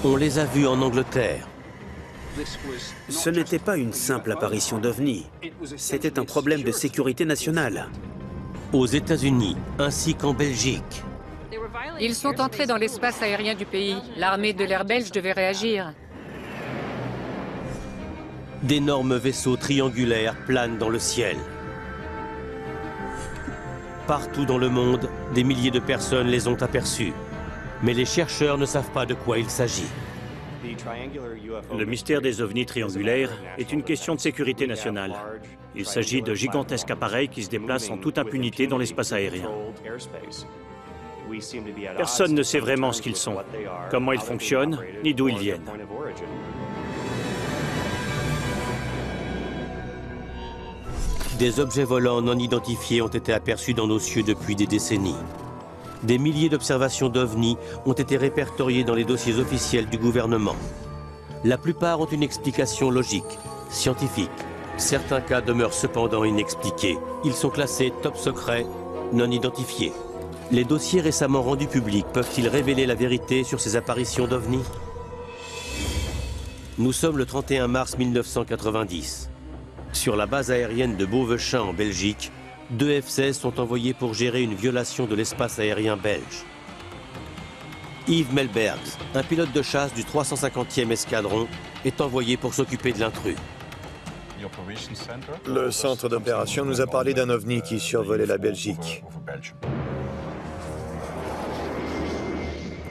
On les a vus en Angleterre. Ce n'était pas une simple apparition d'OVNI. C'était un problème de sécurité nationale. Aux États-Unis, ainsi qu'en Belgique. Ils sont entrés dans l'espace aérien du pays. L'armée de l'air belge devait réagir. D'énormes vaisseaux triangulaires planent dans le ciel. Partout dans le monde, des milliers de personnes les ont aperçus. Mais les chercheurs ne savent pas de quoi il s'agit. Le mystère des ovnis triangulaires est une question de sécurité nationale. Il s'agit de gigantesques appareils qui se déplacent en toute impunité dans l'espace aérien. Personne ne sait vraiment ce qu'ils sont, comment ils fonctionnent, ni d'où ils viennent. Des objets volants non identifiés ont été aperçus dans nos cieux depuis des décennies. Des milliers d'observations d'OVNI ont été répertoriées dans les dossiers officiels du gouvernement. La plupart ont une explication logique, scientifique. Certains cas demeurent cependant inexpliqués. Ils sont classés top secret, non identifiés. Les dossiers récemment rendus publics peuvent-ils révéler la vérité sur ces apparitions d'OVNI? Nous sommes le 31 mars 1990. Sur la base aérienne de Beauvechain en Belgique, 2 F-16 sont envoyés pour gérer une violation de l'espace aérien belge. Yves Melbergs, un pilote de chasse du 350e escadron, est envoyé pour s'occuper de l'intrus. Le centre d'opération nous a parlé d'un ovni qui survolait la Belgique.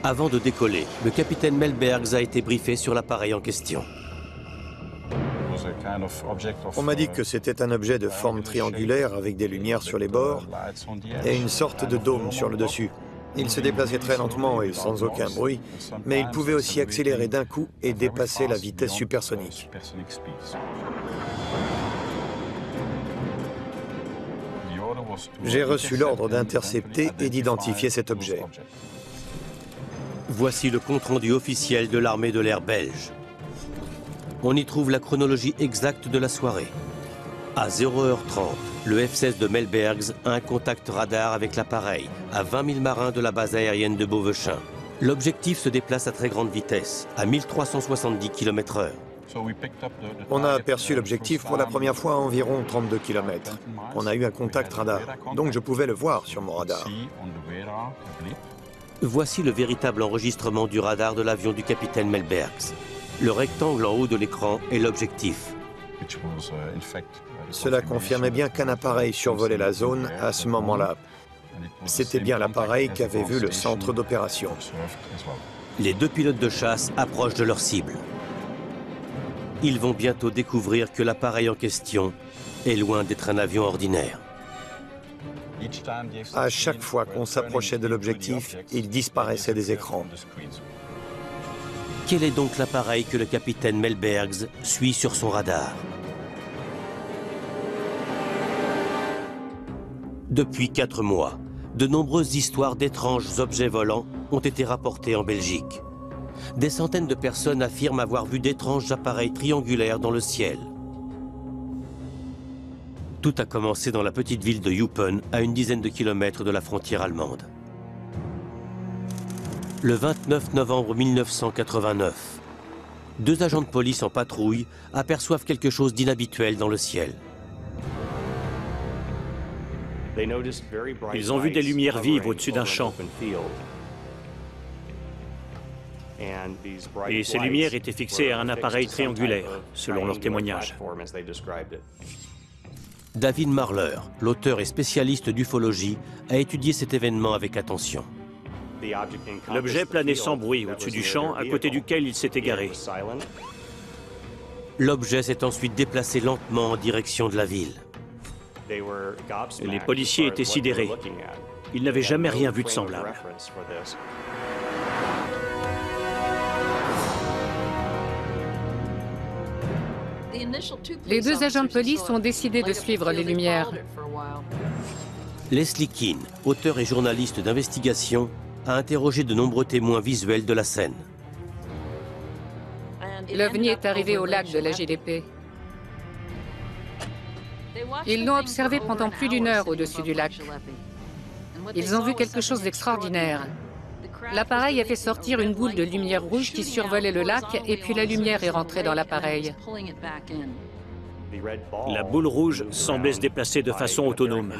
Avant de décoller, le capitaine Melbergs a été briefé sur l'appareil en question. On m'a dit que c'était un objet de forme triangulaire avec des lumières sur les bords et une sorte de dôme sur le dessus. Il se déplaçait très lentement et sans aucun bruit, mais il pouvait aussi accélérer d'un coup et dépasser la vitesse supersonique. J'ai reçu l'ordre d'intercepter et d'identifier cet objet. Voici le compte-rendu officiel de l'armée de l'air belge. On y trouve la chronologie exacte de la soirée. À 0h30, le F-16 de Melbergs a un contact radar avec l'appareil, à 20 000 marins de la base aérienne de Beauvechain. L'objectif se déplace à très grande vitesse, à 1370 km/h. On a aperçu l'objectif pour la première fois à environ 32 km. On a eu un contact radar, donc je pouvais le voir sur mon radar. Voici le véritable enregistrement du radar de l'avion du capitaine Melbergs. Le rectangle en haut de l'écran est l'objectif. Cela confirmait bien qu'un appareil survolait la zone à ce moment-là. C'était bien l'appareil qu'avait vu le centre d'opération. Les 2 pilotes de chasse approchent de leur cible. Ils vont bientôt découvrir que l'appareil en question est loin d'être un avion ordinaire. À chaque fois qu'on s'approchait de l'objectif, il disparaissait des écrans. Quel est donc l'appareil que le capitaine Melbergs suit sur son radar? Depuis 4 mois, de nombreuses histoires d'étranges objets volants ont été rapportées en Belgique. Des centaines de personnes affirment avoir vu d'étranges appareils triangulaires dans le ciel. Tout a commencé dans la petite ville de Eupen, à une dizaine de kilomètres de la frontière allemande. Le 29 novembre 1989, 2 agents de police en patrouille aperçoivent quelque chose d'inhabituel dans le ciel. Ils ont vu des lumières vives au-dessus d'un champ. Et ces lumières étaient fixées à un appareil triangulaire, selon leur témoignage. David Marler, l'auteur et spécialiste d'ufologie, a étudié cet événement avec attention. L'objet planait sans bruit au-dessus du champ à côté duquel il s'est égaré. L'objet s'est ensuite déplacé lentement en direction de la ville. Les policiers étaient sidérés. Ils n'avaient jamais rien vu de semblable. Les 2 agents de police ont décidé de suivre les lumières. Leslie Keane, auteur et journaliste d'investigation, a interrogé de nombreux témoins visuels de la scène. L'OVNI est arrivé au lac de la GDP. Ils l'ont observé pendant plus d'1 heure au-dessus du lac. Ils ont vu quelque chose d'extraordinaire. L'appareil a fait sortir une boule de lumière rouge qui survolait le lac et puis la lumière est rentrée dans l'appareil. La boule rouge semblait se déplacer de façon autonome.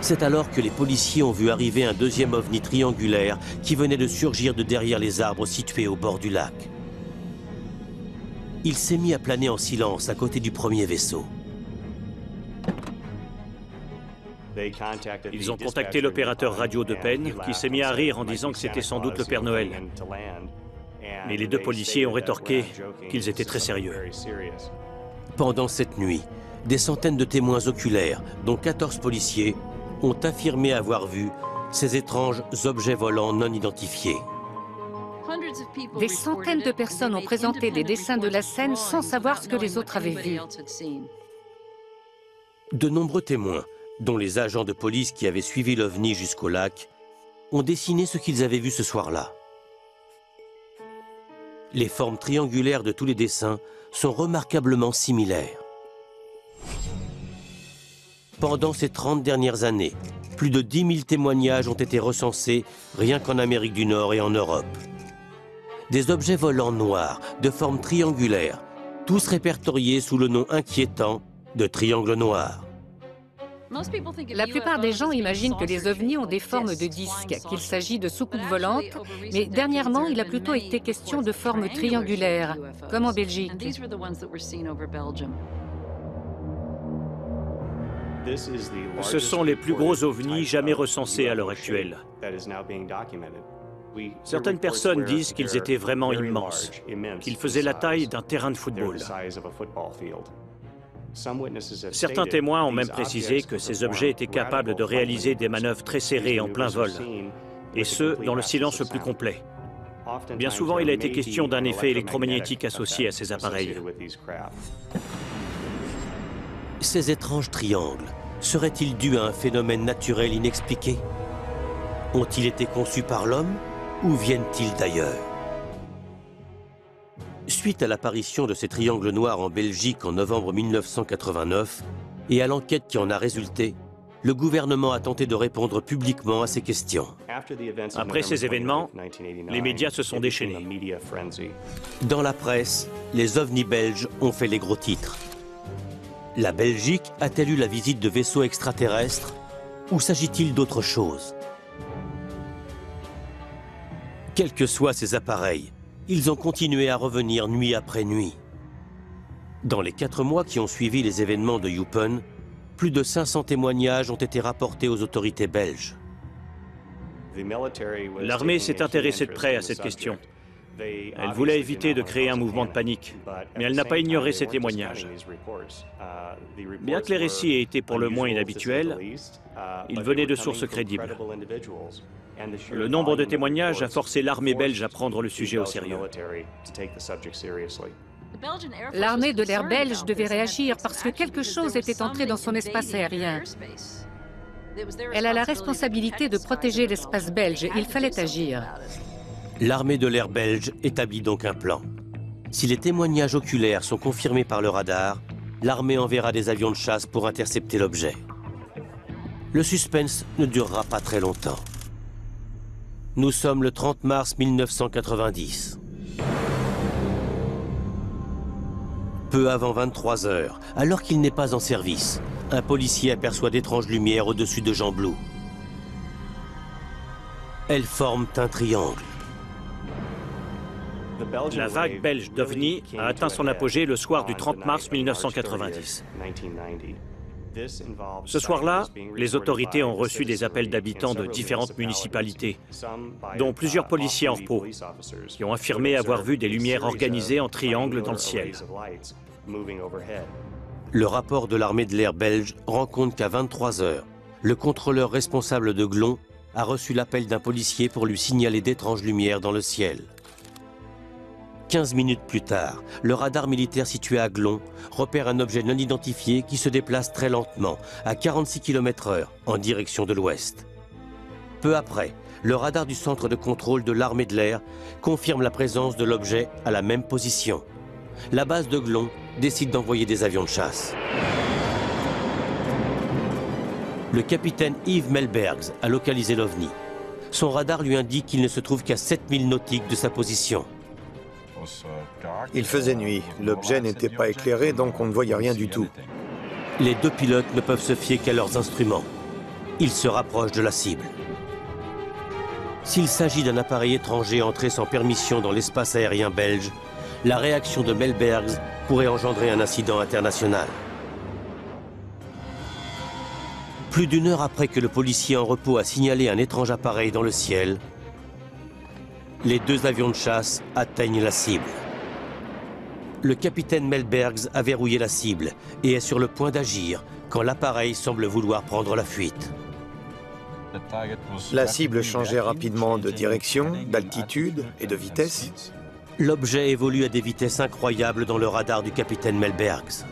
C'est alors que les policiers ont vu arriver un deuxième ovni triangulaire qui venait de surgir de derrière les arbres situés au bord du lac. Il s'est mis à planer en silence à côté du premier vaisseau. Ils ont contacté l'opérateur radio de Penn, qui s'est mis à rire en disant que c'était sans doute le Père Noël. Mais les deux policiers ont rétorqué qu'ils étaient très sérieux. Pendant cette nuit, des centaines de témoins oculaires, dont 14 policiers, ont affirmé avoir vu ces étranges objets volants non identifiés. Des centaines de personnes ont présenté des dessins de la scène sans savoir ce que les autres avaient vu. De nombreux témoins, dont les agents de police qui avaient suivi l'OVNI jusqu'au lac, ont dessiné ce qu'ils avaient vu ce soir-là. Les formes triangulaires de tous les dessins sont remarquablement similaires. Pendant ces 30 dernières années, plus de 10 000 témoignages ont été recensés rien qu'en Amérique du Nord et en Europe. Des objets volants noirs, de forme triangulaire, tous répertoriés sous le nom inquiétant de triangle noir. La plupart des gens imaginent que les ovnis ont des formes de disques, qu'il s'agit de soucoupes volantes, mais dernièrement, il a plutôt été question de formes triangulaires, comme en Belgique. Ce sont les plus gros ovnis jamais recensés à l'heure actuelle. Certaines personnes disent qu'ils étaient vraiment immenses, qu'ils faisaient la taille d'un terrain de football. Certains témoins ont même précisé que ces objets étaient capables de réaliser des manœuvres très serrées en plein vol, et ce, dans le silence le plus complet. Bien souvent, il a été question d'un effet électromagnétique associé à ces appareils. Ces étranges triangles seraient-ils dus à un phénomène naturel inexpliqué? Ont-ils été conçus par l'homme ou viennent-ils d'ailleurs? Suite à l'apparition de ces triangles noirs en Belgique en novembre 1989 et à l'enquête qui en a résulté, le gouvernement a tenté de répondre publiquement à ces questions. Après ces événements, les médias se sont déchaînés. Dans la presse, les ovnis belges ont fait les gros titres. La Belgique a-t-elle eu la visite de vaisseaux extraterrestres ou s'agit-il d'autre chose? Quels que soient ces appareils, ils ont continué à revenir nuit après nuit. Dans les 4 mois qui ont suivi les événements de Eupen, plus de 500 témoignages ont été rapportés aux autorités belges. L'armée s'est intéressée de près à cette question. Elle voulait éviter de créer un mouvement de panique, mais elle n'a pas ignoré ces témoignages. Bien que les récits aient été pour le moins inhabituels, ils venaient de sources crédibles. Le nombre de témoignages a forcé l'armée belge à prendre le sujet au sérieux. L'armée de l'air belge devait réagir parce que quelque chose était entré dans son espace aérien. Elle a la responsabilité de protéger l'espace belge. Il fallait agir. L'armée de l'air belge établit donc un plan. Si les témoignages oculaires sont confirmés par le radar, l'armée enverra des avions de chasse pour intercepter l'objet. Le suspense ne durera pas très longtemps. Nous sommes le 30 mars 1990. Peu avant 23 heures, alors qu'il n'est pas en service, un policier aperçoit d'étranges lumières au-dessus de Jean Blou. Elles forment un triangle. La vague belge d'OVNI a atteint son apogée le soir du 30 mars 1990. Ce soir-là, les autorités ont reçu des appels d'habitants de différentes municipalités, dont plusieurs policiers en repos, qui ont affirmé avoir vu des lumières organisées en triangle dans le ciel. Le rapport de l'armée de l'air belge rend compte qu'à 23 heures, le contrôleur responsable de Glon a reçu l'appel d'un policier pour lui signaler d'étranges lumières dans le ciel. 15 minutes plus tard, le radar militaire situé à Glon repère un objet non identifié qui se déplace très lentement, à 46 km/h, en direction de l'ouest. Peu après, le radar du centre de contrôle de l'armée de l'air confirme la présence de l'objet à la même position. La base de Glon décide d'envoyer des avions de chasse. Le capitaine Yves Melbergs a localisé l'OVNI. Son radar lui indique qu'il ne se trouve qu'à 7000 nautiques de sa position. Il faisait nuit, l'objet n'était pas éclairé, donc on ne voyait rien du tout. Les deux pilotes ne peuvent se fier qu'à leurs instruments. Ils se rapprochent de la cible. S'il s'agit d'un appareil étranger entré sans permission dans l'espace aérien belge, la réaction de Melbergs pourrait engendrer un incident international. Plus d'une heure après que le policier en repos a signalé un étrange appareil dans le ciel, les deux avions de chasse atteignent la cible. Le capitaine Melbergs a verrouillé la cible et est sur le point d'agir quand l'appareil semble vouloir prendre la fuite. La cible changeait rapidement de direction, d'altitude et de vitesse. L'objet évolue à des vitesses incroyables dans le radar du capitaine Melbergs.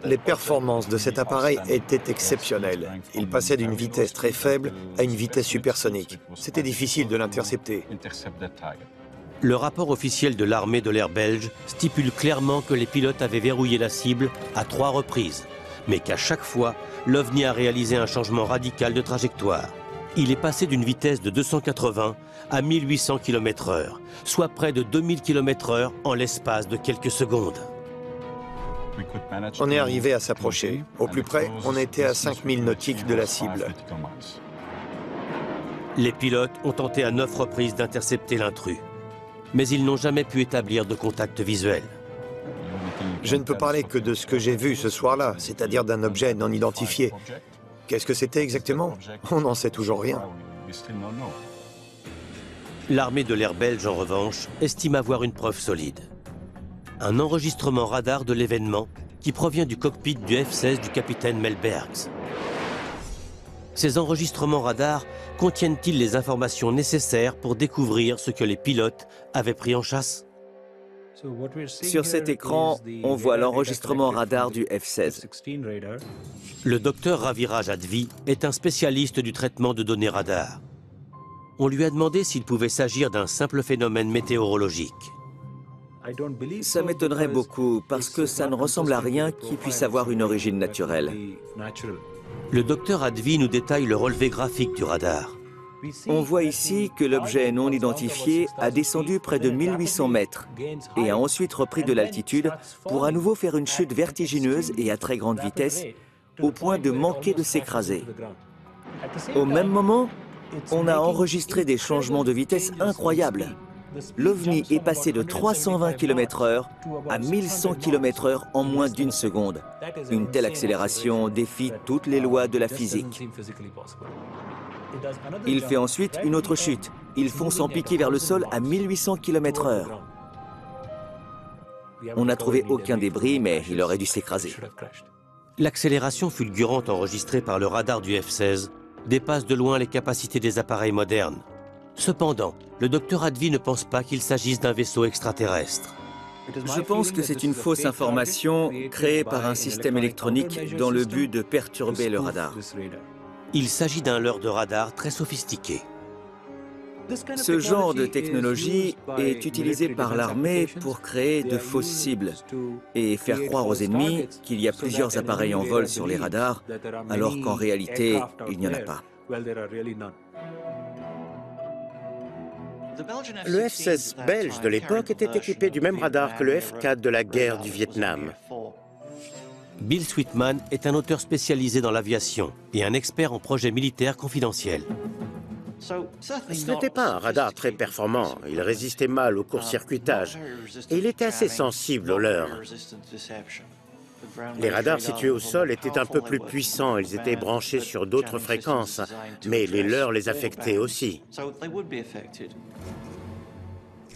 Les performances de cet appareil étaient exceptionnelles. Il passait d'une vitesse très faible à une vitesse supersonique. C'était difficile de l'intercepter. Le rapport officiel de l'armée de l'air belge stipule clairement que les pilotes avaient verrouillé la cible à 3 reprises, mais qu'à chaque fois, l'OVNI a réalisé un changement radical de trajectoire. Il est passé d'une vitesse de 280 à 1800 km/h, soit près de 2000 km/h en l'espace de quelques secondes. On est arrivé à s'approcher. Au plus près, on était à 5000 nautiques de la cible. Les pilotes ont tenté à 9 reprises d'intercepter l'intrus, mais ils n'ont jamais pu établir de contact visuel. Je ne peux parler que de ce que j'ai vu ce soir-là, c'est-à-dire d'un objet non identifié. Qu'est-ce que c'était exactement? On n'en sait toujours rien. L'armée de l'air belge, en revanche, estime avoir une preuve solide. Un enregistrement radar de l'événement qui provient du cockpit du F-16 du capitaine Melbergs. Ces enregistrements radars contiennent-ils les informations nécessaires pour découvrir ce que les pilotes avaient pris en chasse? Sur cet écran, on voit l'enregistrement radar du F-16. Le docteur Raviraj Advi est un spécialiste du traitement de données radar. On lui a demandé s'il pouvait s'agir d'un simple phénomène météorologique. Ça m'étonnerait beaucoup parce que ça ne ressemble à rien qui puisse avoir une origine naturelle. Le docteur Advi nous détaille le relevé graphique du radar. On voit ici que l'objet non identifié a descendu près de 1800 mètres et a ensuite repris de l'altitude pour à nouveau faire une chute vertigineuse et à très grande vitesse au point de manquer de s'écraser. Au même moment, on a enregistré des changements de vitesse incroyables. L'OVNI est passé de 320 km/h à 1100 km/h en moins d'une seconde. Une telle accélération défie toutes les lois de la physique. Il fait ensuite une autre chute. Il fonce en piqué vers le sol à 1800 km/h. On n'a trouvé aucun débris, mais il aurait dû s'écraser. L'accélération fulgurante enregistrée par le radar du F-16 dépasse de loin les capacités des appareils modernes. Cependant, le docteur Advi ne pense pas qu'il s'agisse d'un vaisseau extraterrestre. Je pense que c'est une fausse information créée par un système électronique dans le but de perturber le radar. Il s'agit d'un leurre de radar très sophistiqué. Ce genre de technologie est utilisé par l'armée pour créer de fausses cibles et faire croire aux ennemis qu'il y a plusieurs appareils en vol sur les radars, alors qu'en réalité, il n'y en a pas. Le F-16 belge de l'époque était équipé du même radar que le F-4 de la guerre du Vietnam. Bill Sweetman est un auteur spécialisé dans l'aviation et un expert en projets militaires confidentiels. Ce n'était pas un radar très performant, il résistait mal au court-circuitage et il était assez sensible aux leurres. Les radars situés au sol étaient un peu plus puissants, ils étaient branchés sur d'autres fréquences, mais les leurres les affectaient aussi.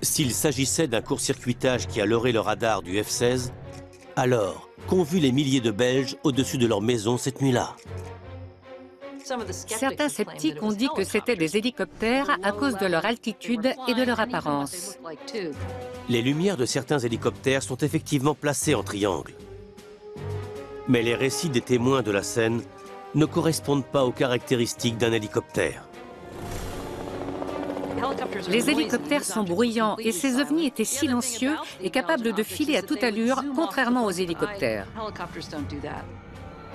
S'il s'agissait d'un court-circuitage qui a leurré le radar du F-16, alors qu'ont vu les milliers de Belges au-dessus de leur maison cette nuit-là? Certains sceptiques ont dit que c'était des hélicoptères à cause de leur altitude et de leur apparence. Les lumières de certains hélicoptères sont effectivement placées en triangle. Mais les récits des témoins de la scène ne correspondent pas aux caractéristiques d'un hélicoptère. Les hélicoptères sont bruyants et ces ovnis étaient silencieux et capables de filer à toute allure, contrairement aux hélicoptères.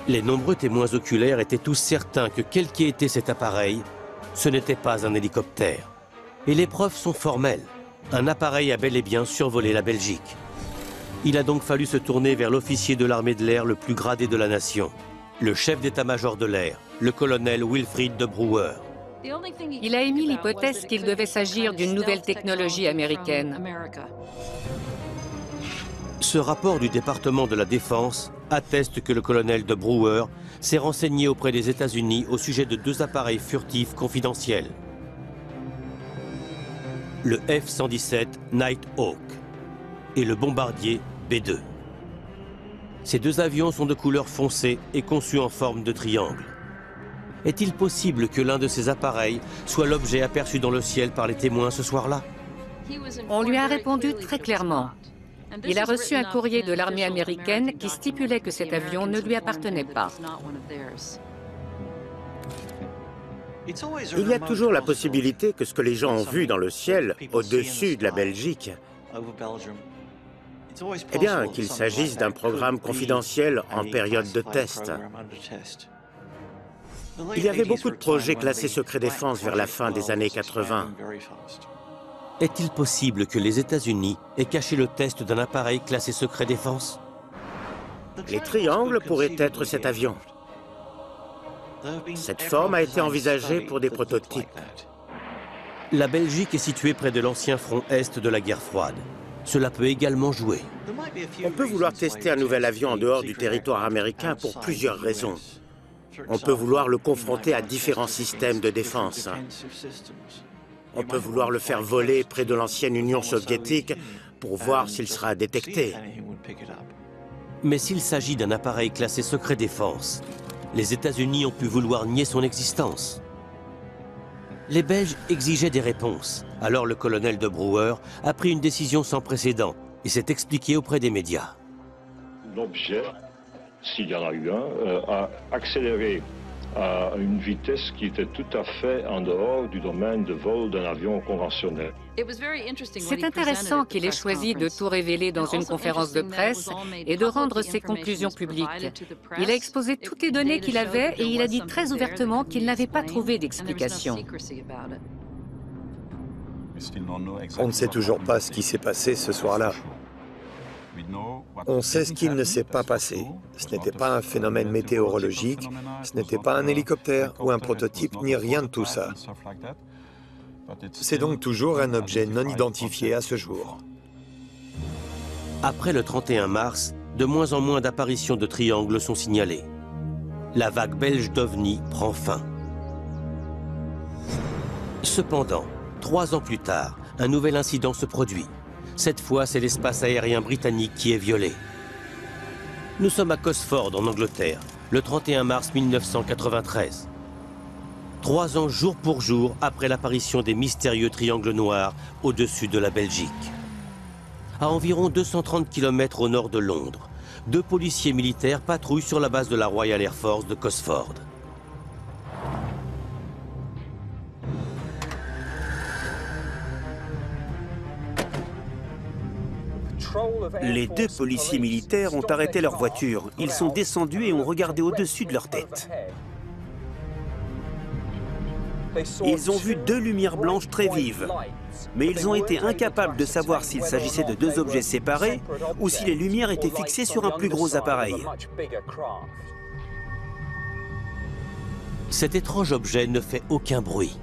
Les nombreux témoins oculaires étaient tous certains que quel qu'ait été cet appareil, ce n'était pas un hélicoptère. Et les preuves sont formelles. Un appareil a bel et bien survolé la Belgique. Il a donc fallu se tourner vers l'officier de l'armée de l'air le plus gradé de la nation, le chef d'état-major de l'air, le colonel Wilfrid de Brouwer. Il a émis l'hypothèse qu'il devait s'agir d'une nouvelle technologie américaine. Ce rapport du département de la Défense atteste que le colonel de Brouwer s'est renseigné auprès des États-Unis au sujet de 2 appareils furtifs confidentiels. Le F-117 Nighthawk et le bombardier B-2. Ces 2 avions sont de couleur foncée et conçus en forme de triangle. Est-il possible que l'un de ces appareils soit l'objet aperçu dans le ciel par les témoins ce soir-là? On lui a répondu très clairement. Il a reçu un courrier de l'armée américaine qui stipulait que cet avion ne lui appartenait pas. Il y a toujours la possibilité que ce que les gens ont vu dans le ciel, au-dessus de la Belgique, eh bien, qu'il s'agisse d'un programme confidentiel en période de test. Il y avait beaucoup de projets classés secret défense vers la fin des années 80. Est-il possible que les États-Unis aient caché le test d'un appareil classé secret défense? Les triangles pourraient être cet avion. Cette forme a été envisagée pour des prototypes. La Belgique est située près de l'ancien front Est de la guerre froide. Cela peut également jouer. On peut vouloir tester un nouvel avion en dehors du territoire américain pour plusieurs raisons. On peut vouloir le confronter à différents systèmes de défense. On peut vouloir le faire voler près de l'ancienne Union soviétique pour voir s'il sera détecté. Mais s'il s'agit d'un appareil classé secret défense, les États-Unis ont pu vouloir nier son existence. Les Belges exigeaient des réponses. Alors le colonel de Brouwer a pris une décision sans précédent et s'est expliqué auprès des médias. L'objet, s'il y en a eu un, a accéléré à une vitesse qui était tout à fait en dehors du domaine de vol d'un avion conventionnel. C'est intéressant qu'il ait choisi de tout révéler dans une conférence de presse et de rendre ses conclusions publiques. Il a exposé toutes les données qu'il avait et il a dit très ouvertement qu'il n'avait pas trouvé d'explication. On ne sait toujours pas ce qui s'est passé ce soir-là. On sait ce qu'il ne s'est pas passé. Ce n'était pas un phénomène météorologique, ce n'était pas un hélicoptère ou un prototype, ni rien de tout ça. C'est donc toujours un objet non identifié à ce jour. Après le 31 mars, de moins en moins d'apparitions de triangles sont signalées. La vague belge d'OVNI prend fin. Cependant, 3 ans plus tard, un nouvel incident se produit. Cette fois, c'est l'espace aérien britannique qui est violé. Nous sommes à Cosford, en Angleterre, le 31 mars 1993. 3 ans jour pour jour après l'apparition des mystérieux triangles noirs au-dessus de la Belgique. À environ 230 km au nord de Londres, 2 policiers militaires patrouillent sur la base de la Royal Air Force de Cosford. Les 2 policiers militaires ont arrêté leur voiture. Ils sont descendus et ont regardé au-dessus de leur tête. Ils ont vu 2 lumières blanches très vives, mais ils ont été incapables de savoir s'il s'agissait de 2 objets séparés ou si les lumières étaient fixées sur un plus gros appareil. Cet étrange objet ne fait aucun bruit.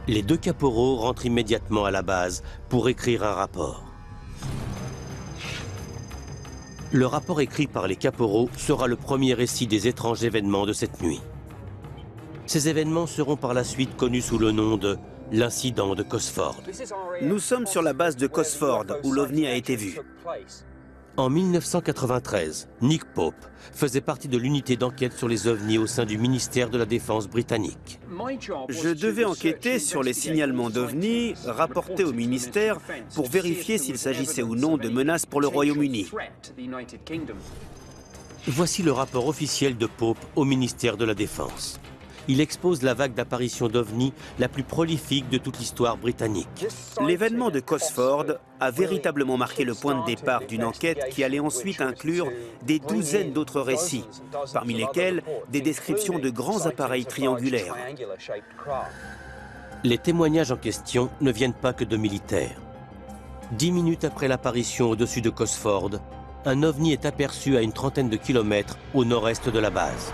Les 2 caporaux rentrent immédiatement à la base pour écrire un rapport. Le rapport écrit par les caporaux sera le premier récit des étranges événements de cette nuit. Ces événements seront par la suite connus sous le nom de l'incident de Cosford. Nous sommes sur la base de Cosford, où l'OVNI a été vu. En 1993, Nick Pope faisait partie de l'unité d'enquête sur les ovnis au sein du ministère de la Défense britannique. Je devais enquêter sur les signalements d'OVNI rapportés au ministère pour vérifier s'il s'agissait ou non de menaces pour le Royaume-Uni. Voici le rapport officiel de Pope au ministère de la Défense. il expose la vague d'apparitions d'OVNI la plus prolifique de toute l'histoire britannique. L'événement de Cosford a véritablement marqué le point de départ d'une enquête qui allait ensuite inclure des douzaines d'autres récits, parmi lesquels des descriptions de grands appareils triangulaires. Les témoignages en question ne viennent pas que de militaires. 10 minutes après l'apparition au-dessus de Cosford, un OVNI est aperçu à une trentaine de kilomètres au nord-est de la base.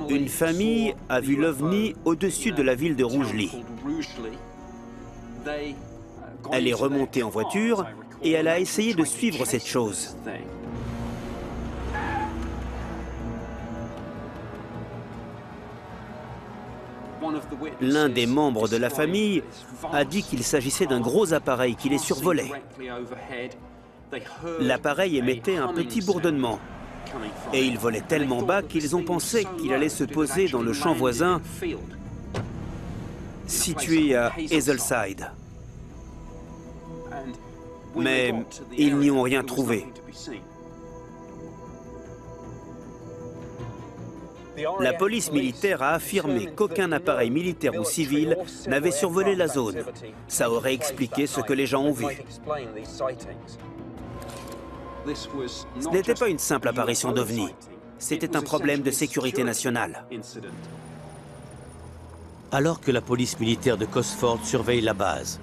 Une famille a vu l'OVNI au-dessus de la ville de Rugeley. Elle est remontée en voiture et elle a essayé de suivre cette chose. L'un des membres de la famille a dit qu'il s'agissait d'un gros appareil qui les survolait. L'appareil émettait un petit bourdonnement et il volait tellement bas qu'ils ont pensé qu'il allait se poser dans le champ voisin situé à Hazelside. Mais ils n'y ont rien trouvé. La police militaire a affirmé qu'aucun appareil militaire ou civil n'avait survolé la zone. Ça aurait expliqué ce que les gens ont vu. Ce n'était pas une simple apparition d'OVNI. C'était un problème de sécurité nationale. Alors que la police militaire de Cosford surveille la base,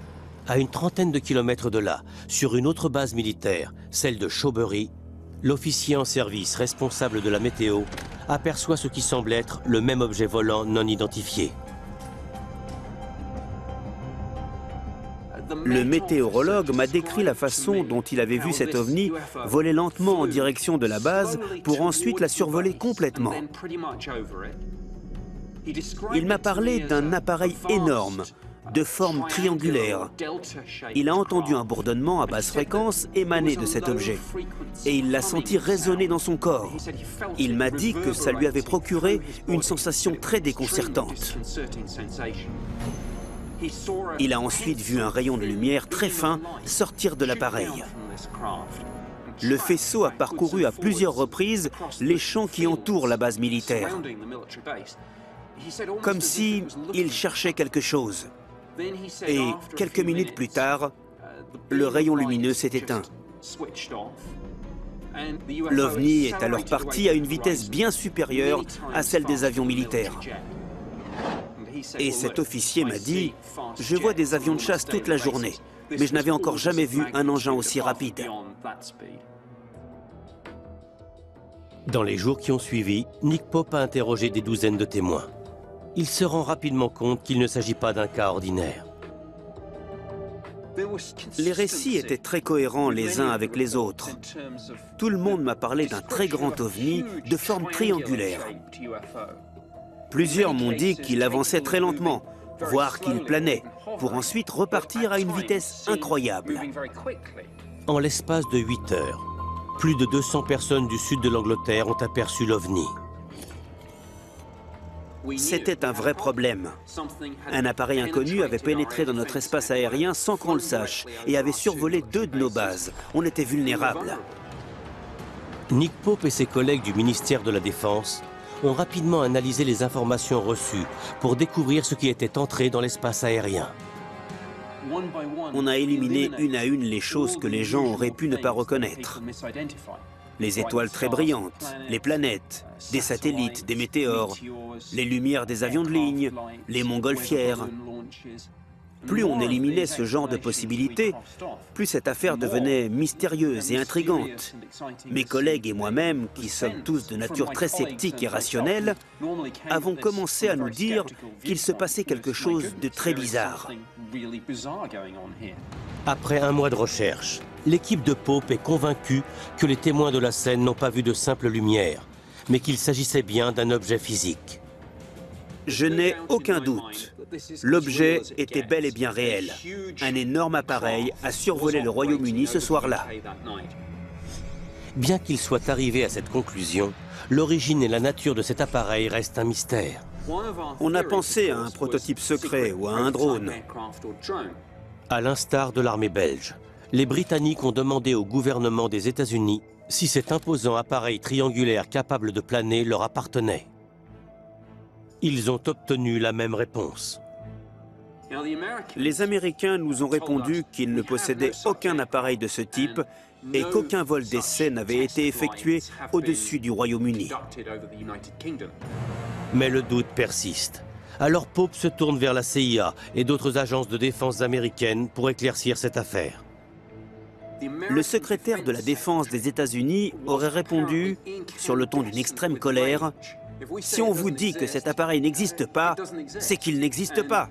à une trentaine de kilomètres de là, sur une autre base militaire, celle de Shawbury, l'officier en service responsable de la météo aperçoit ce qui semble être le même objet volant non identifié. Le météorologue m'a décrit la façon dont il avait vu cet OVNI voler lentement en direction de la base pour ensuite la survoler complètement. Il m'a parlé d'un appareil énorme, de forme triangulaire. Il a entendu un bourdonnement à basse fréquence émaner de cet objet et il l'a senti résonner dans son corps. Il m'a dit que ça lui avait procuré une sensation très déconcertante. Il a ensuite vu un rayon de lumière très fin sortir de l'appareil. Le faisceau a parcouru à plusieurs reprises les champs qui entourent la base militaire, comme s'il cherchait quelque chose. Et quelques minutes plus tard, le rayon lumineux s'est éteint. L'OVNI est alors parti à une vitesse bien supérieure à celle des avions militaires. Et cet officier m'a dit « Je vois des avions de chasse toute la journée, mais je n'avais encore jamais vu un engin aussi rapide. » Dans les jours qui ont suivi, Nick Pope a interrogé des douzaines de témoins. Il se rend rapidement compte qu'il ne s'agit pas d'un cas ordinaire. Les récits étaient très cohérents les uns avec les autres. Tout le monde m'a parlé d'un très grand OVNI de forme triangulaire. Plusieurs m'ont dit qu'il avançait très lentement, voire qu'il planait, pour ensuite repartir à une vitesse incroyable. En l'espace de 8 heures, plus de 200 personnes du sud de l'Angleterre ont aperçu l'OVNI. C'était un vrai problème. Un appareil inconnu avait pénétré dans notre espace aérien sans qu'on le sache et avait survolé 2 de nos bases. On était vulnérables. Nick Pope et ses collègues du ministère de la Défense ont rapidement analysé les informations reçues pour découvrir ce qui était entré dans l'espace aérien. On a éliminé une à une les choses que les gens auraient pu ne pas reconnaître. Les étoiles très brillantes, les planètes, des satellites, des météores, les lumières des avions de ligne, les montgolfières. Plus on éliminait ce genre de possibilités, plus cette affaire devenait mystérieuse et intrigante. Mes collègues et moi-même, qui sommes tous de nature très sceptique et rationnelle, avons commencé à nous dire qu'il se passait quelque chose de très bizarre. Après un mois de recherche, l'équipe de Pope est convaincue que les témoins de la scène n'ont pas vu de simple lumière, mais qu'il s'agissait bien d'un objet physique. Je n'ai aucun doute. L'objet était bel et bien réel. Un énorme appareil a survolé le Royaume-Uni ce soir-là. Bien qu'il soit arrivé à cette conclusion, l'origine et la nature de cet appareil restent un mystère. On a pensé à un prototype secret ou à un drone. À l'instar de l'armée belge, les Britanniques ont demandé au gouvernement des États-Unis si cet imposant appareil triangulaire capable de planer leur appartenait. Ils ont obtenu la même réponse. Les Américains nous ont répondu qu'ils ne possédaient aucun appareil de ce type et qu'aucun vol d'essai n'avait été effectué au-dessus du Royaume-Uni. Mais le doute persiste. Alors Pope se tourne vers la CIA et d'autres agences de défense américaines pour éclaircir cette affaire. Le secrétaire de la Défense des États-Unis aurait répondu, sur le ton d'une extrême colère, « Si on vous dit que cet appareil n'existe pas, c'est qu'il n'existe pas.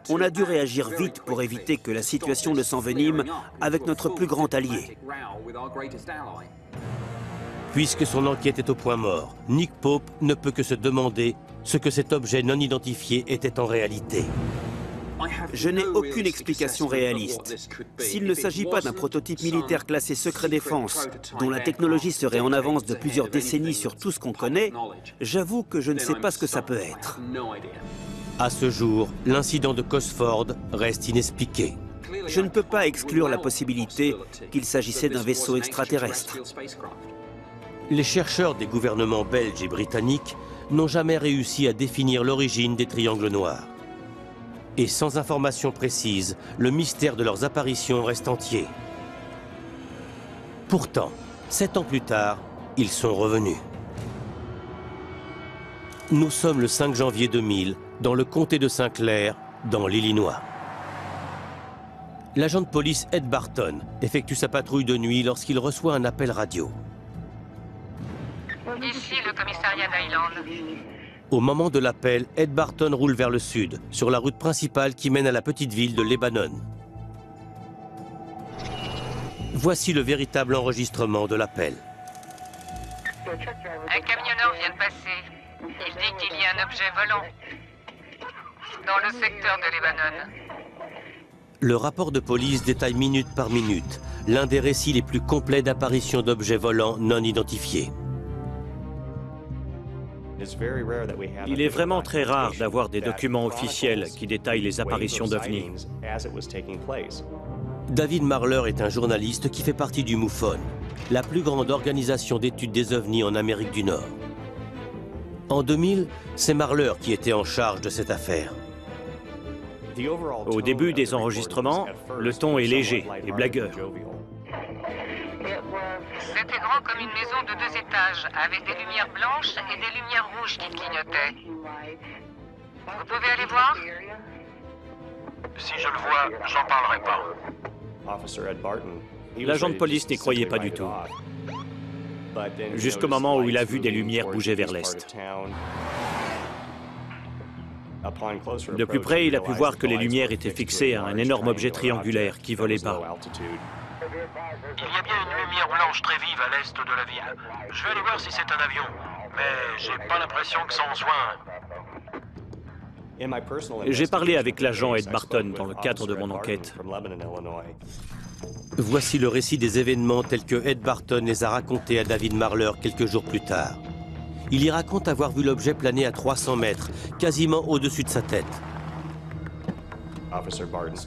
On a dû réagir vite pour éviter que la situation ne s'envenime avec notre plus grand allié. » Puisque son enquête est au point mort, Nick Pope ne peut que se demander ce que cet objet non identifié était en réalité. Je n'ai aucune explication réaliste. S'il ne s'agit pas d'un prototype militaire classé secret défense, dont la technologie serait en avance de plusieurs décennies sur tout ce qu'on connaît, j'avoue que je ne sais pas ce que ça peut être. À ce jour, l'incident de Cosford reste inexpliqué. Je ne peux pas exclure la possibilité qu'il s'agissait d'un vaisseau extraterrestre. Les chercheurs des gouvernements belges et britanniques n'ont jamais réussi à définir l'origine des triangles noirs. Et sans information précise, le mystère de leurs apparitions reste entier. Pourtant, 7 ans plus tard, ils sont revenus. Nous sommes le 5 janvier 2000, dans le comté de Saint-Clair, dans l'Illinois. L'agent de police Ed Barton effectue sa patrouille de nuit lorsqu'il reçoit un appel radio. Ici le commissariat d'Highland. Au moment de l'appel, Ed Barton roule vers le sud, sur la route principale qui mène à la petite ville de Lebanon. Voici le véritable enregistrement de l'appel. Un camionneur vient de passer. Il dit qu'il y a un objet volant dans le secteur de Lebanon. Le rapport de police détaille minute par minute l'un des récits les plus complets d'apparitions d'objets volants non identifiés. Il est vraiment très rare d'avoir des documents officiels qui détaillent les apparitions d'OVNI. David Marler est un journaliste qui fait partie du MUFON, la plus grande organisation d'études des ovnis en Amérique du Nord. En 2000, c'est Marler qui était en charge de cette affaire. Au début des enregistrements, le ton est léger et blagueur. C'était grand comme une maison de 2 étages, avec des lumières blanches et des lumières rouges qui clignotaient. Vous pouvez aller voir? Si je le vois, j'en parlerai pas. L'agent de police n'y croyait pas du tout, jusqu'au moment où il a vu des lumières bouger vers l'est. De plus près, il a pu voir que les lumières étaient fixées à un énorme objet triangulaire qui volait bas. Il y a bien une lumière blanche très vive à l'est de la ville. Je vais aller voir si c'est un avion, mais j'ai pas l'impression que ça en soit un. J'ai parlé avec l'agent Ed Barton dans le cadre de mon enquête. Voici le récit des événements tels que Ed Barton les a racontés à David Marler quelques jours plus tard. Il y raconte avoir vu l'objet planer à 300 mètres, quasiment au-dessus de sa tête.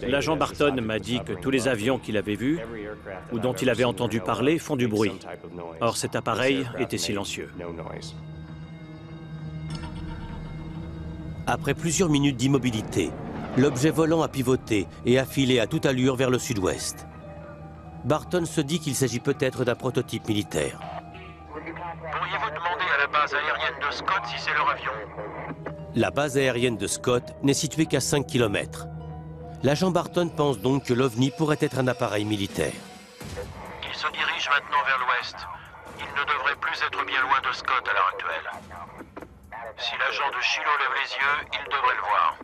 L'agent Barton m'a dit que tous les avions qu'il avait vus ou dont il avait entendu parler font du bruit. Or, cet appareil était silencieux. Après plusieurs minutes d'immobilité, l'objet volant a pivoté et a filé à toute allure vers le sud-ouest. Barton se dit qu'il s'agit peut-être d'un prototype militaire. Pourriez-vous demander à la base aérienne de Scott si c'est leur avion? La base aérienne de Scott n'est située qu'à 5 km. L'agent Barton pense donc que l'OVNI pourrait être un appareil militaire. Il se dirige maintenant vers l'ouest. Il ne devrait plus être bien loin de Scott à l'heure actuelle. Si l'agent de Shiloh lève les yeux, il devrait le voir.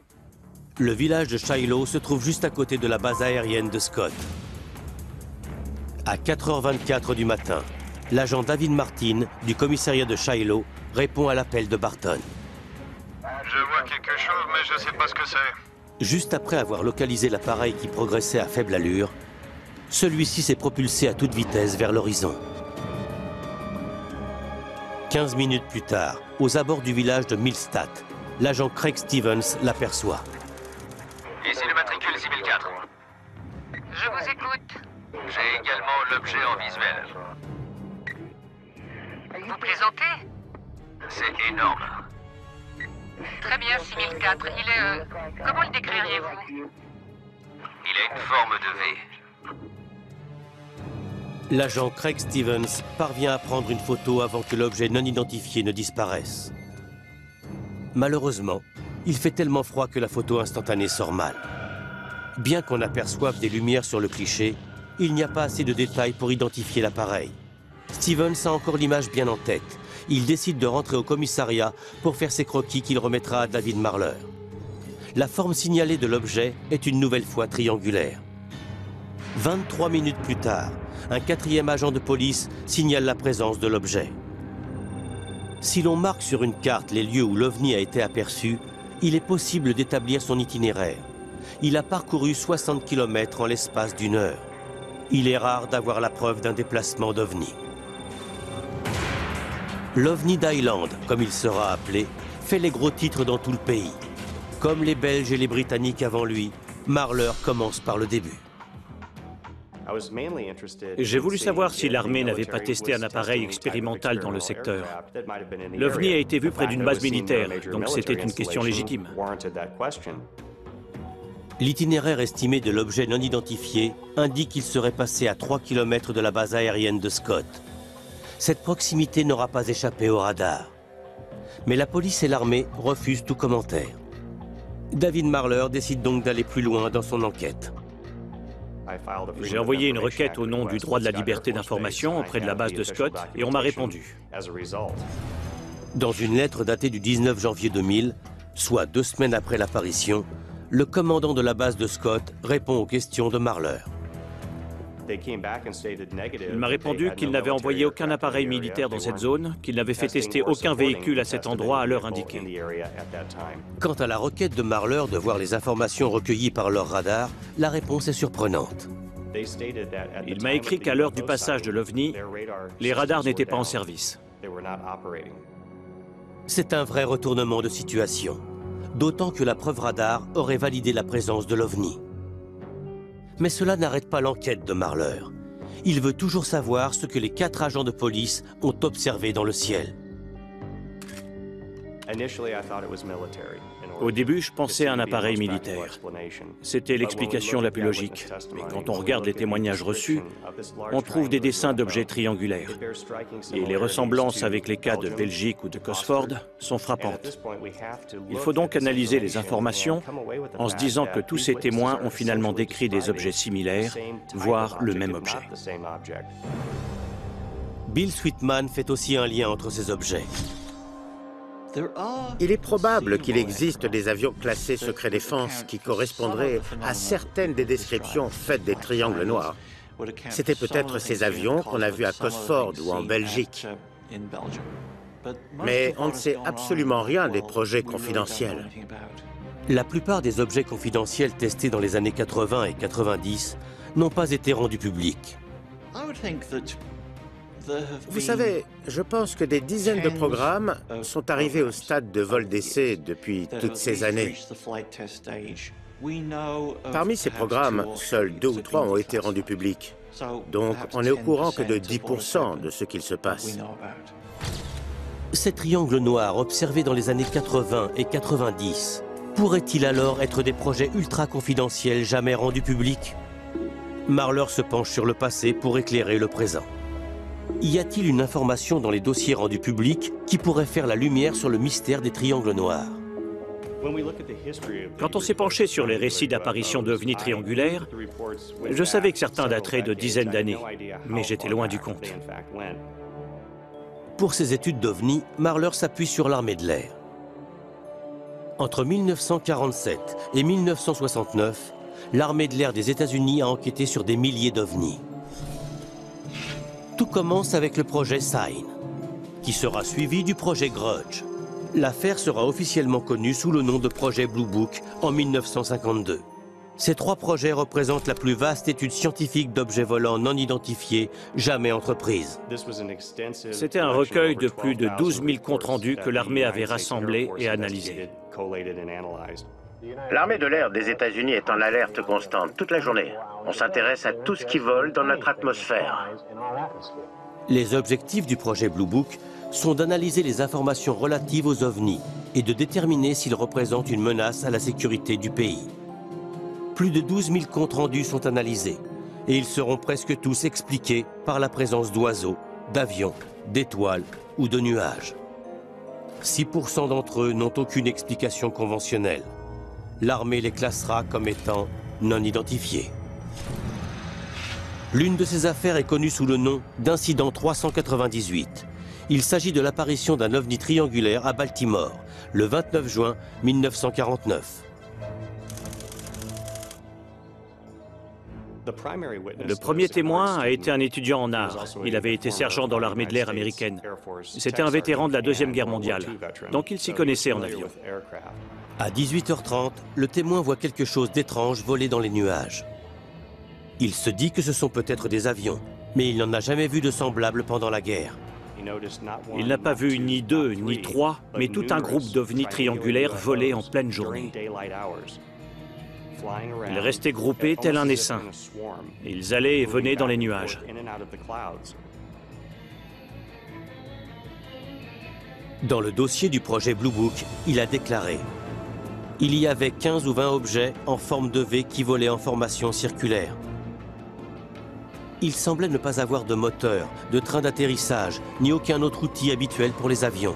Le village de Shiloh se trouve juste à côté de la base aérienne de Scott. À 4h24 du matin, l'agent David Martin du commissariat de Shiloh répond à l'appel de Barton. Je vois quelque chose, mais je ne sais pas ce que c'est. Juste après avoir localisé l'appareil qui progressait à faible allure, celui-ci s'est propulsé à toute vitesse vers l'horizon. 15 minutes plus tard, aux abords du village de Millstadt, l'agent Craig Stevens l'aperçoit. Ici le matricule 6004. Je vous écoute. l'objet en visuel. Vous plaisantez? C'est énorme. Très bien, 6004. Il est... comment le décririez-vous? Il a une forme de V. L'agent Craig Stevens parvient à prendre une photo avant que l'objet non identifié ne disparaisse. Malheureusement, il fait tellement froid que la photo instantanée sort mal. Bien qu'on aperçoive des lumières sur le cliché, il n'y a pas assez de détails pour identifier l'appareil. Stevens a encore l'image bien en tête. Il décide de rentrer au commissariat pour faire ses croquis qu'il remettra à David Marler. La forme signalée de l'objet est une nouvelle fois triangulaire. 23 minutes plus tard, un quatrième agent de police signale la présence de l'objet. Si l'on marque sur une carte les lieux où l'OVNI a été aperçu, il est possible d'établir son itinéraire. Il a parcouru 60 km en l'espace d'une heure. Il est rare d'avoir la preuve d'un déplacement d'OVNI. L'OVNI d'Island, comme il sera appelé, fait les gros titres dans tout le pays. Comme les Belges et les Britanniques avant lui, Marler commence par le début. J'ai voulu savoir si l'armée n'avait pas testé un appareil expérimental dans le secteur. L'OVNI a été vu près d'une base militaire, donc c'était une question légitime. L'itinéraire estimé de l'objet non identifié indique qu'il serait passé à 3 km de la base aérienne de Scott. Cette proximité n'aura pas échappé au radar. Mais la police et l'armée refusent tout commentaire. David Marler décide donc d'aller plus loin dans son enquête. J'ai envoyé une requête au nom du droit de la liberté d'information auprès de la base de Scott et on m'a répondu. Dans une lettre datée du 19 janvier 2000, soit 2 semaines après l'apparition, le commandant de la base de Scott répond aux questions de Marler. Il m'a répondu qu'il n'avait envoyé aucun appareil militaire dans cette zone, qu'il n'avait fait tester aucun véhicule à cet endroit à l'heure indiquée. Quant à la requête de Marler de voir les informations recueillies par leur radar, la réponse est surprenante. Il m'a écrit qu'à l'heure du passage de l'OVNI, les radars n'étaient pas en service. C'est un vrai retournement de situation, d'autant que la preuve radar aurait validé la présence de l'OVNI. Mais cela n'arrête pas l'enquête de Marler. Il veut toujours savoir ce que les 4 agents de police ont observé dans le ciel. Au début, je pensais à un appareil militaire. C'était l'explication la plus logique. Mais quand on regarde les témoignages reçus, on trouve des dessins d'objets triangulaires. Et les ressemblances avec les cas de Belgique ou de Cosford sont frappantes. Il faut donc analyser les informations en se disant que tous ces témoins ont finalement décrit des objets similaires, voire le même objet. Bill Sweetman fait aussi un lien entre ces objets. Il est probable qu'il existe des avions classés secret défense qui correspondraient à certaines des descriptions faites des triangles noirs. C'était peut-être ces avions qu'on a vus à Cosford ou en Belgique. Mais on ne sait absolument rien des projets confidentiels. La plupart des objets confidentiels testés dans les années 80 et 90 n'ont pas été rendus publics. Vous savez, je pense que des dizaines de programmes sont arrivés au stade de vol d'essai depuis toutes ces années. Parmi ces programmes, seuls 2 ou 3 ont été rendus publics. Donc, on n'est au courant que de 10% de ce qu'il se passe. Ces triangles noirs observés dans les années 80 et 90 pourraient-ils alors être des projets ultra confidentiels jamais rendus publics? Marler se penche sur le passé pour éclairer le présent. Y a-t-il une information dans les dossiers rendus publics qui pourrait faire la lumière sur le mystère des triangles noirs? Quand on s'est penché sur les récits d'apparition d'OVNI triangulaires, je savais que certains dateraient de dizaines d'années, mais j'étais loin du compte. Pour ses études d'OVNI, Marler s'appuie sur l'armée de l'air. Entre 1947 et 1969, l'armée de l'air des États-Unis a enquêté sur des milliers d'OVNI. Tout commence avec le projet Sign, qui sera suivi du projet Grudge. L'affaire sera officiellement connue sous le nom de projet Blue Book en 1952. Ces 3 projets représentent la plus vaste étude scientifique d'objets volants non identifiés jamais entreprise. C'était un recueil de plus de 12 000 comptes rendus que l'armée avait rassemblés et analysés. L'armée de l'air des États-Unis est en alerte constante toute la journée. On s'intéresse à tout ce qui vole dans notre atmosphère. Les objectifs du projet Blue Book sont d'analyser les informations relatives aux ovnis et de déterminer s'ils représentent une menace à la sécurité du pays. Plus de 12 000 comptes rendus sont analysés et ils seront presque tous expliqués par la présence d'oiseaux, d'avions, d'étoiles ou de nuages. 6% d'entre eux n'ont aucune explication conventionnelle. L'armée les classera comme étant non identifiés. L'une de ces affaires est connue sous le nom d'incident 398. Il s'agit de l'apparition d'un ovni triangulaire à Baltimore, le 29 juin 1949. Le premier témoin a été un étudiant en art. Il avait été sergent dans l'armée de l'air américaine. C'était un vétéran de la Deuxième Guerre mondiale, donc il s'y connaissait en avion. À 18h30, le témoin voit quelque chose d'étrange voler dans les nuages. Il se dit que ce sont peut-être des avions, mais il n'en a jamais vu de semblable pendant la guerre. Il n'a pas vu ni deux, ni trois, mais tout un groupe d'ovnis triangulaires voler en pleine journée. Ils restaient groupés tel un essaim. Ils allaient et venaient dans les nuages. Dans le dossier du projet Blue Book, il a déclaré: il y avait 15 ou 20 objets en forme de V qui volaient en formation circulaire. Il semblait ne pas avoir de moteur, de train d'atterrissage, ni aucun autre outil habituel pour les avions.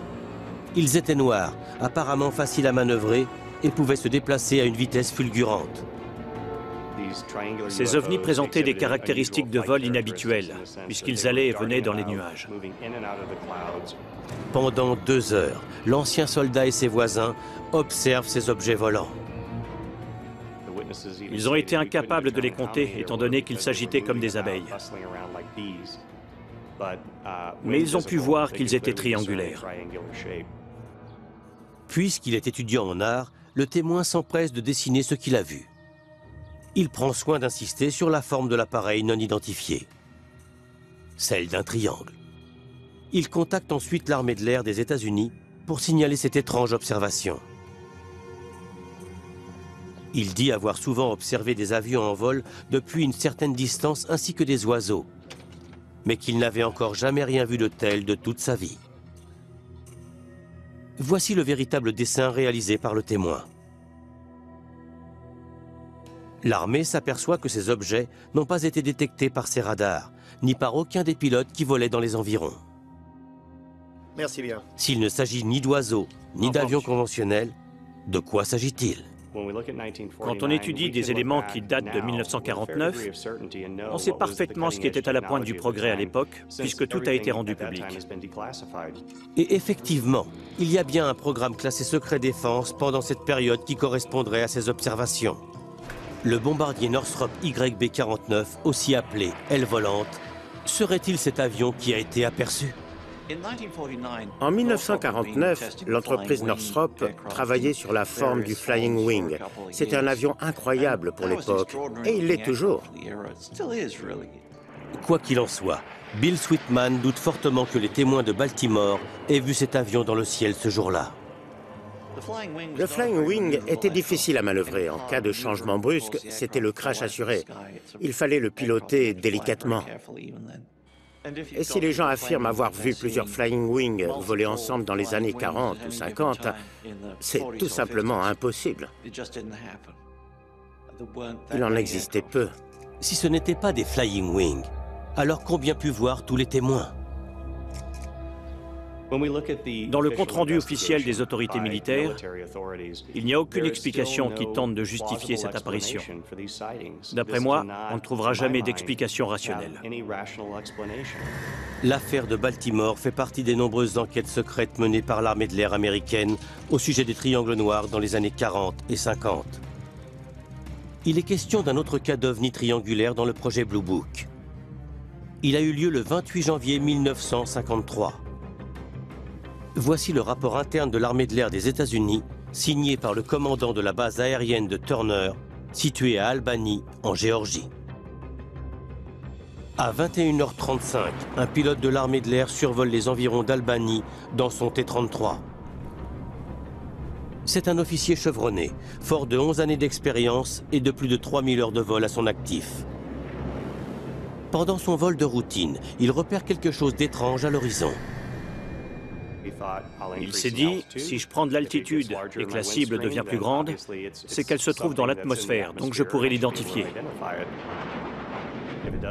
Ils étaient noirs, apparemment faciles à manœuvrer et pouvaient se déplacer à une vitesse fulgurante. Ces ovnis présentaient des caractéristiques de vol inhabituelles, puisqu'ils allaient et venaient dans les nuages. Pendant 2 heures, l'ancien soldat et ses voisins observent ces objets volants. Ils ont été incapables de les compter, étant donné qu'ils s'agitaient comme des abeilles. Mais ils ont pu voir qu'ils étaient triangulaires. Puisqu'il est étudiant en art, le témoin s'empresse de dessiner ce qu'il a vu. Il prend soin d'insister sur la forme de l'appareil non identifié, celle d'un triangle. Il contacte ensuite l'armée de l'air des États-Unis pour signaler cette étrange observation. Il dit avoir souvent observé des avions en vol depuis une certaine distance ainsi que des oiseaux, mais qu'il n'avait encore jamais rien vu de tel de toute sa vie. Voici le véritable dessin réalisé par le témoin. L'armée s'aperçoit que ces objets n'ont pas été détectés par ses radars, ni par aucun des pilotes qui volaient dans les environs. Merci bien. S'il ne s'agit ni d'oiseaux, ni d'avions conventionnels, de quoi s'agit-il? Quand on étudie des éléments qui datent de 1949, on sait parfaitement ce qui était à la pointe du progrès à l'époque, puisque tout a été rendu public. Et effectivement, il y a bien un programme classé secret défense pendant cette période qui correspondrait à ces observations. Le bombardier Northrop YB-49, aussi appelé aile volante, serait-il cet avion qui a été aperçu? En 1949, l'entreprise Northrop travaillait sur la forme du Flying Wing. C'était un avion incroyable pour l'époque, et il l'est toujours. Quoi qu'il en soit, Bill Sweetman doute fortement que les témoins de Baltimore aient vu cet avion dans le ciel ce jour-là. Le Flying Wing était difficile à manœuvrer. En cas de changement brusque, c'était le crash assuré. Il fallait le piloter délicatement. Et si les gens affirment avoir vu plusieurs Flying Wing voler ensemble dans les années 40 ou 50, c'est tout simplement impossible. Il en existait peu. Si ce n'était pas des Flying Wing, alors qu'ont bien pu voir tous les témoins? Dans le compte-rendu officiel des autorités militaires, il n'y a aucune explication qui tente de justifier cette apparition. D'après moi, on ne trouvera jamais d'explication rationnelle. L'affaire de Baltimore fait partie des nombreuses enquêtes secrètes menées par l'armée de l'air américaine au sujet des triangles noirs dans les années 40 et 50. Il est question d'un autre cas d'ovni triangulaire dans le projet Blue Book. Il a eu lieu le 28 janvier 1953. Voici le rapport interne de l'armée de l'air des États-Unis, signé par le commandant de la base aérienne de Turner, située à Albany, en Géorgie. À 21h35, un pilote de l'armée de l'air survole les environs d'Albany dans son T-34. C'est un officier chevronné, fort de 11 années d'expérience et de plus de 3000 heures de vol à son actif. Pendant son vol de routine, il repère quelque chose d'étrange à l'horizon. Il s'est dit, si je prends de l'altitude et que la cible devient plus grande, c'est qu'elle se trouve dans l'atmosphère, donc je pourrai l'identifier.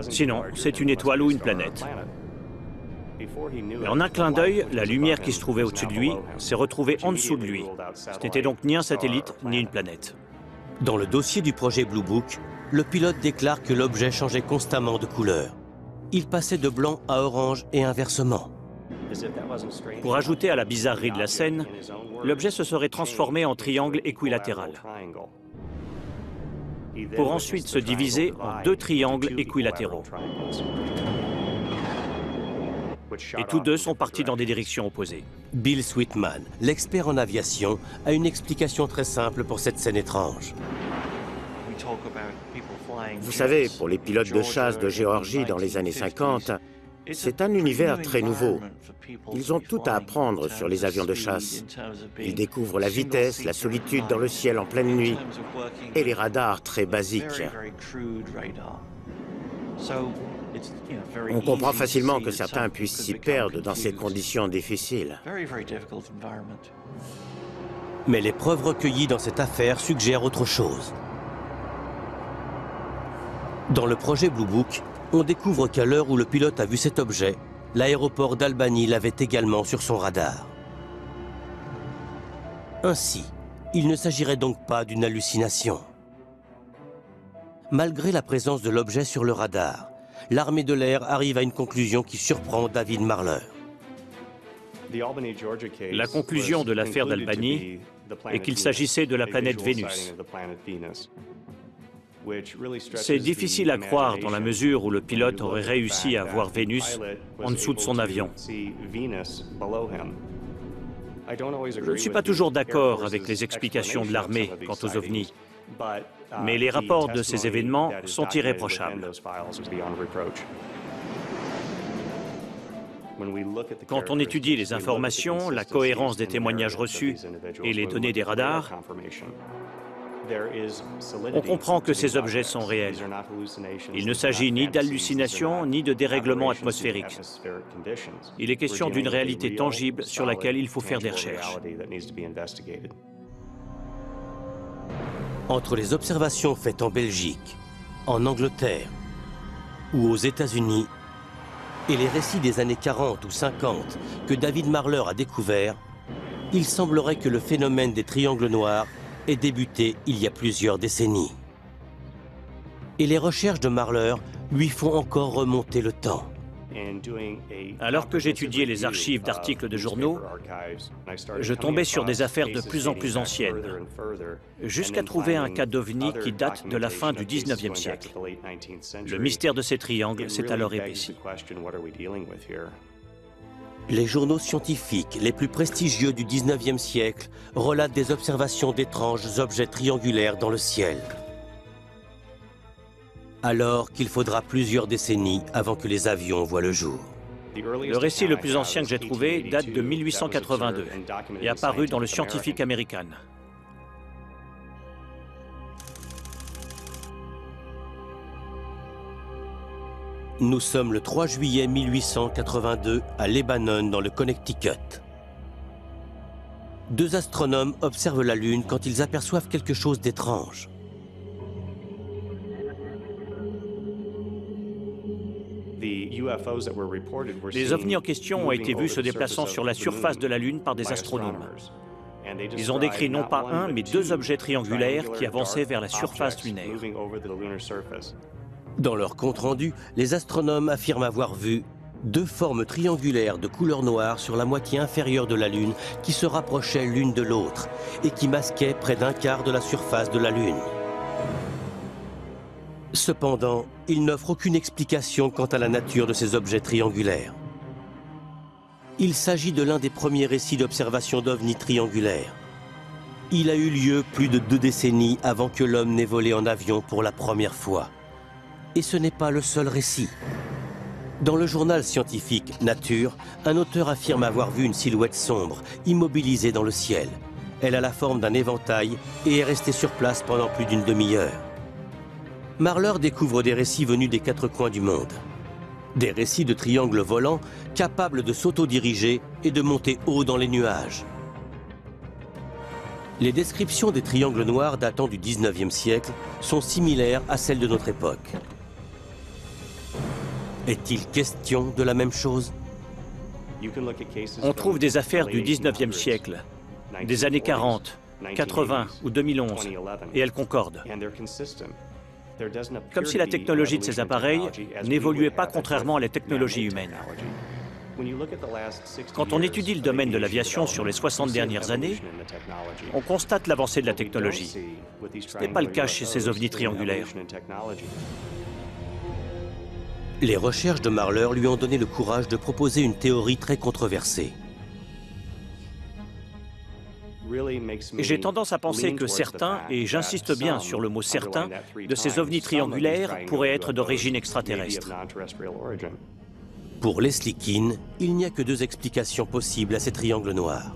Sinon, c'est une étoile ou une planète. Mais en un clin d'œil, la lumière qui se trouvait au-dessus de lui s'est retrouvée en dessous de lui. Ce n'était donc ni un satellite, ni une planète. Dans le dossier du projet Blue Book, le pilote déclare que l'objet changeait constamment de couleur. Il passait de blanc à orange et inversement. Pour ajouter à la bizarrerie de la scène, l'objet se serait transformé en triangle équilatéral, pour ensuite se diviser en 2 triangles équilatéraux. Et tous deux sont partis dans des directions opposées. Bill Sweetman, l'expert en aviation, a une explication très simple pour cette scène étrange. Vous savez, pour les pilotes de chasse de Géorgie dans les années 50, c'est un univers très nouveau. Ils ont tout à apprendre sur les avions de chasse. Ils découvrent la vitesse, la solitude dans le ciel en pleine nuit et les radars très basiques. On comprend facilement que certains puissent s'y perdre dans ces conditions difficiles. Mais les preuves recueillies dans cette affaire suggèrent autre chose. Dans le projet Blue Book, on découvre qu'à l'heure où le pilote a vu cet objet, l'aéroport d'Albany l'avait également sur son radar. Ainsi, il ne s'agirait donc pas d'une hallucination. Malgré la présence de l'objet sur le radar, l'armée de l'air arrive à une conclusion qui surprend David Marler. La conclusion de l'affaire d'Albany est qu'il s'agissait de la planète Vénus. C'est difficile à croire dans la mesure où le pilote aurait réussi à voir Vénus en dessous de son avion. Je ne suis pas toujours d'accord avec les explications de l'armée quant aux ovnis, mais les rapports de ces événements sont irréprochables. Quand on étudie les informations, la cohérence des témoignages reçus et les données des radars, on comprend que ces objets sont réels. Il ne s'agit ni d'hallucinations ni de dérèglements atmosphériques. Il est question d'une réalité tangible sur laquelle il faut faire des recherches. Entre les observations faites en Belgique, en Angleterre ou aux États-Unis et les récits des années 40 ou 50 que David Marler a découverts, il semblerait que le phénomène des triangles noirs ait débuté il y a plusieurs décennies. Et les recherches de Marler lui font encore remonter le temps. Alors que j'étudiais les archives d'articles de journaux, je tombais sur des affaires de plus en plus anciennes, jusqu'à trouver un cas d'OVNI qui date de la fin du 19e siècle. Le mystère de ces triangles s'est alors épaissi. Les journaux scientifiques les plus prestigieux du 19e siècle relatent des observations d'étranges objets triangulaires dans le ciel. Alors qu'il faudra plusieurs décennies avant que les avions voient le jour. Le récit le plus ancien que j'ai trouvé date de 1882 et apparu dans le Scientific American. Nous sommes le 3 juillet 1882 à Lebanon, dans le Connecticut. 2 astronomes observent la Lune quand ils aperçoivent quelque chose d'étrange. Les ovnis en question ont été vus se déplaçant sur la surface de la Lune par des astronomes. Ils ont décrit non pas un, mais 2 objets triangulaires qui avançaient vers la surface lunaire. Dans leur compte-rendu, les astronomes affirment avoir vu 2 formes triangulaires de couleur noire sur la moitié inférieure de la Lune qui se rapprochaient l'une de l'autre et qui masquaient près d'un quart de la surface de la Lune. Cependant, ils n'offrent aucune explication quant à la nature de ces objets triangulaires. Il s'agit de l'un des premiers récits d'observation d'ovnis triangulaires. Il a eu lieu plus de 2 décennies avant que l'homme n'ait volé en avion pour la première fois. Et ce n'est pas le seul récit. Dans le journal scientifique Nature, un auteur affirme avoir vu une silhouette sombre, immobilisée dans le ciel. Elle a la forme d'un éventail et est restée sur place pendant plus d'une demi-heure. Marler découvre des récits venus des quatre coins du monde. Des récits de triangles volants capables de s'autodiriger et de monter haut dans les nuages. Les descriptions des triangles noirs datant du 19e siècle sont similaires à celles de notre époque. Est-il question de la même chose? On trouve des affaires du 19e siècle, des années 40, 80 ou 2011, et elles concordent. Comme si la technologie de ces appareils n'évoluait pas contrairement à la technologie humaine. Quand on étudie le domaine de l'aviation sur les 60 dernières années, on constate l'avancée de la technologie. Ce n'est pas le cas chez ces ovnis triangulaires. Les recherches de Marler lui ont donné le courage de proposer une théorie très controversée. J'ai tendance à penser que certains, et j'insiste bien sur le mot certains, de ces ovnis triangulaires pourraient être d'origine extraterrestre. Pour Leslie Kean, il n'y a que deux explications possibles à ces triangles noirs.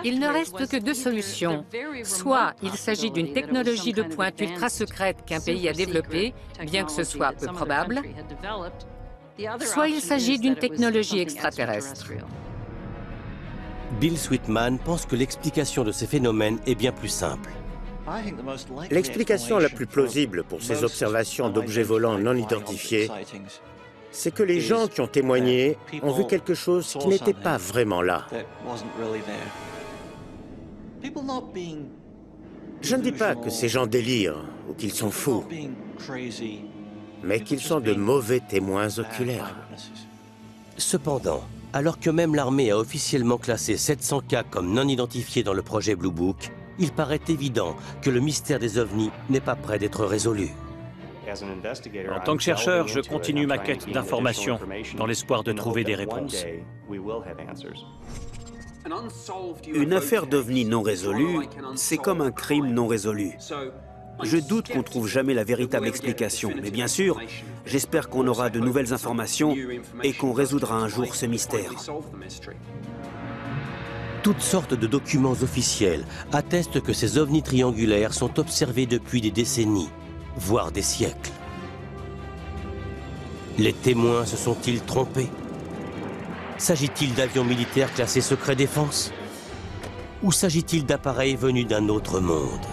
Il ne reste que deux solutions. Soit il s'agit d'une technologie de pointe ultra secrète qu'un pays a développée, bien que ce soit peu probable, soit il s'agit d'une technologie extraterrestre. Bill Sweetman pense que l'explication de ces phénomènes est bien plus simple. L'explication la plus plausible pour ces observations d'objets volants non identifiés, c'est que les gens qui ont témoigné ont vu quelque chose qui n'était pas vraiment là. Je ne dis pas que ces gens délirent ou qu'ils sont fous, mais qu'ils sont de mauvais témoins oculaires. Cependant, alors que même l'armée a officiellement classé 700 cas comme non identifiés dans le projet Blue Book, il paraît évident que le mystère des ovnis n'est pas près d'être résolu. En tant que chercheur, je continue ma quête d'informations dans l'espoir de trouver des réponses. Une affaire d'ovni non résolue, c'est comme un crime non résolu. Je doute qu'on trouve jamais la véritable explication, mais bien sûr, j'espère qu'on aura de nouvelles informations et qu'on résoudra un jour ce mystère. Toutes sortes de documents officiels attestent que ces ovnis triangulaires sont observés depuis des décennies, voire des siècles. Les témoins se sont-ils trompés? S'agit-il d'avions militaires classés secret défense? Ou s'agit-il d'appareils venus d'un autre monde?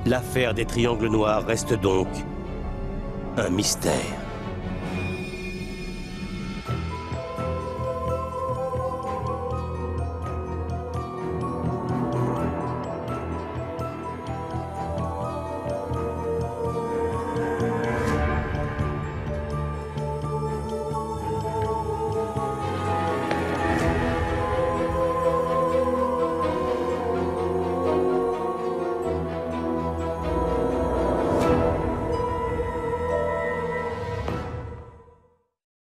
L'affaire des triangles noirs reste donc un mystère.